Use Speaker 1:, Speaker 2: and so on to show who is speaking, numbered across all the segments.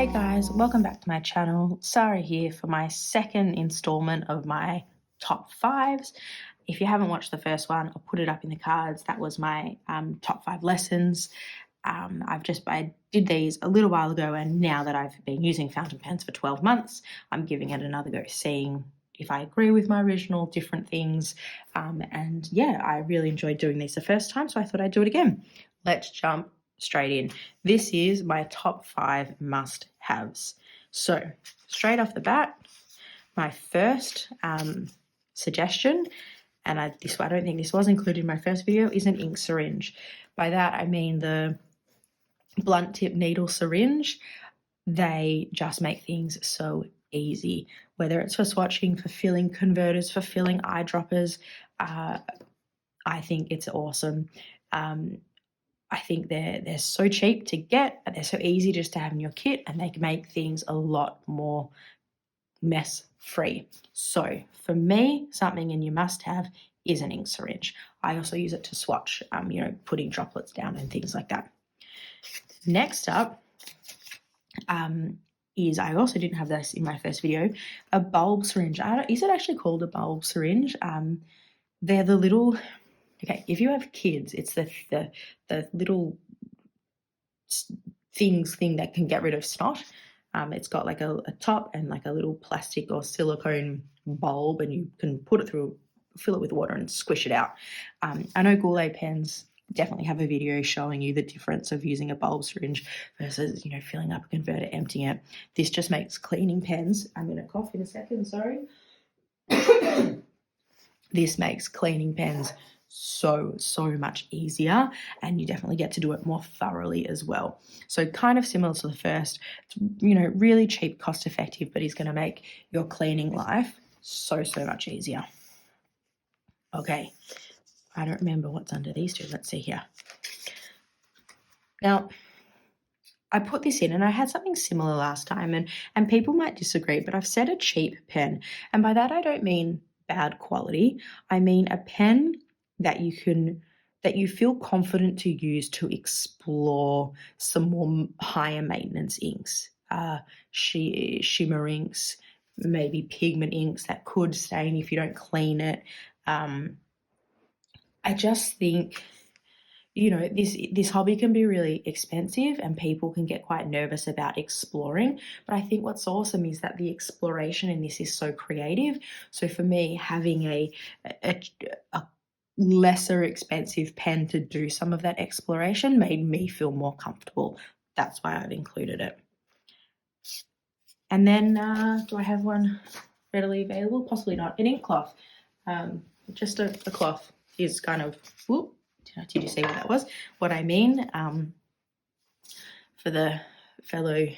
Speaker 1: Hey guys, welcome back to my channel. Sarah here for my second installment of my top fives. If you haven't watched the first one, I'll put it up in the cards. That was my top 5 lessons. I did these a little while ago, and now that I've been using fountain pens for 12 months, I'm giving it another go, seeing if I agree with my original, different things. And yeah, I really enjoyed doing these the first time, so I thought I'd do it again. Let's jump straight in. This is my top 5 must-haves. So straight off the bat, my first suggestion, and I don't think this was included in my first video, is an ink syringe. By that I mean the blunt tip needle syringe. They just make things so easy, whether it's for swatching, for filling converters, for filling eyedroppers. I think it's awesome. I think they're so cheap to get, but they're so easy just to have in your kit, and they can make things a lot more mess free. So for me, something in your must have is an ink syringe. I also use it to swatch, putting droplets down and things like that. Next up is, I also didn't have this in my first video, a bulb syringe. Is it actually called a bulb syringe? They're the little, okay, if you have kids, it's the little thing that can get rid of snot. It's got like a top and like a little plastic or silicone bulb, and you can put it through, fill it with water and squish it out. I know Goulet pens definitely have a video showing you the difference of using a bulb syringe versus, filling up a converter, emptying it. This just makes cleaning pens, I'm going to cough in a second, sorry. This makes cleaning pens so much easier, and you definitely get to do it more thoroughly as well. So kind of similar to the first, it's, really cheap, cost effective, but it's going to make your cleaning life so much easier. Okay, I don't remember what's under these two. Let's see here. Now, I put this in, and I had something similar last time, and people might disagree, but I've said a cheap pen, and by that I don't mean bad quality. I mean a pen that you feel confident to use to explore some more higher maintenance inks, shimmer inks, maybe pigment inks that could stain if you don't clean it. I just think, this hobby can be really expensive, and people can get quite nervous about exploring. But I think what's awesome is that the exploration in this is so creative. So for me, having a lesser expensive pen to do some of that exploration made me feel more comfortable. That's why I've included it. And then, do I have one readily available? Possibly not. An ink cloth. Just a cloth is kind of, whoop, did you see what that was? What I mean, for the fellow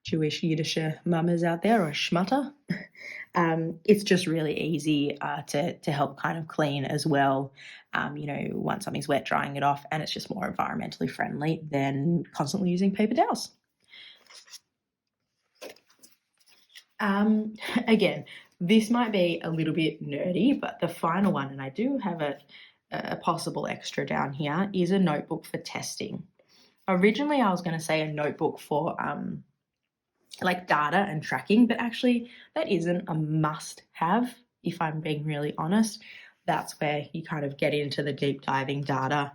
Speaker 1: Jewish Yiddish mamas out there, or schmutter, it's just really easy to help kind of clean as well. Once something's wet, drying it off, and it's just more environmentally friendly than constantly using paper towels. Again, this might be a little bit nerdy, but the final one, and I do have a possible extra down here, is a notebook for testing. Originally, I was going to say a notebook for like data and tracking, but actually that isn't a must-have, if I'm being really honest. That's where you kind of get into the deep diving data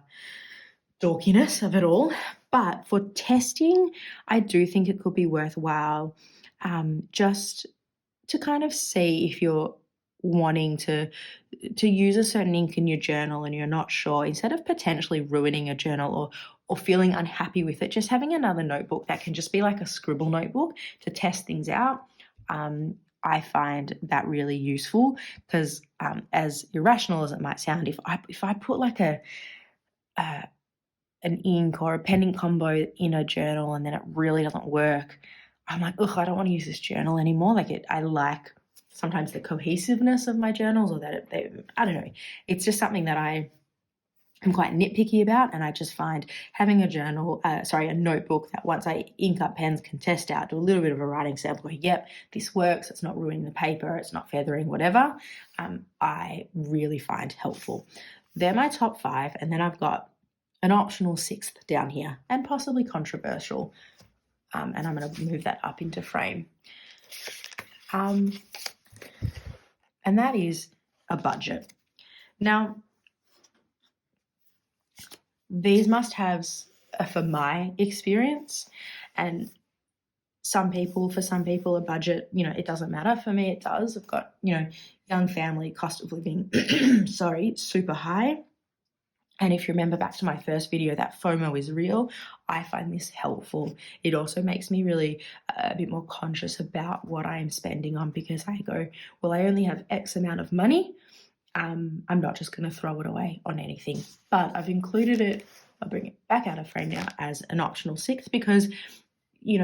Speaker 1: dorkiness of it all. But for testing, I do think it could be worthwhile, just to kind of see if you're wanting to use a certain ink in your journal and you're not sure, instead of potentially ruining a journal or feeling unhappy with it, just having another notebook that can just be like a scribble notebook to test things out. I find that really useful, because as irrational as it might sound, if I put like an ink or a pen ink combo in a journal and then it really doesn't work, I'm like, ugh, I don't want to use this journal anymore. I like sometimes the cohesiveness of my journals, or that I don't know. It's just something that I'm quite nitpicky about, and I just find having a notebook that once I ink up pens can test out, do a little bit of a writing sample, go, yep, this works, it's not ruining the paper, it's not feathering, whatever, I really find helpful. They're my top 5, and then I've got an optional 6th down here, and possibly controversial. and I'm going to move that up into frame. And that is a budget. Now, these must-haves are for my experience, and for some people, a budget, it doesn't matter. For me, it does. I've got, young family, cost of living, super high. And if you remember back to my first video, that FOMO is real. I find this helpful. It also makes me really a bit more conscious about what I am spending on, because I go, well, I only have X amount of money. I'm not just going to throw it away on anything. But I've included it, I'll bring it back out of frame now, as an optional sixth, because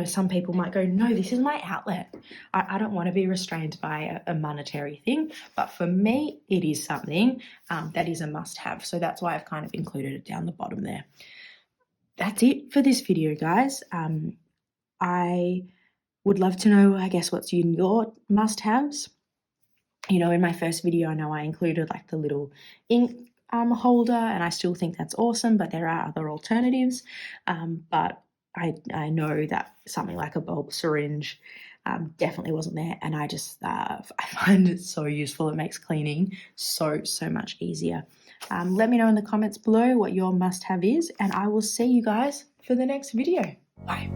Speaker 1: some people might go, no, this is my outlet. I don't want to be restrained by a monetary thing. But for me, it is something that is a must-have. So that's why I've kind of included it down the bottom there. That's it for this video, guys. I would love to know, I guess, what's in your must-haves. In my first video, I know I included like the little ink holder, and I still think that's awesome, but there are other alternatives. But I know that something like a bulb syringe definitely wasn't there, and I find it so useful. It makes cleaning so much easier. Let me know in the comments below what your must-have is, and I will see you guys for the next video. Bye.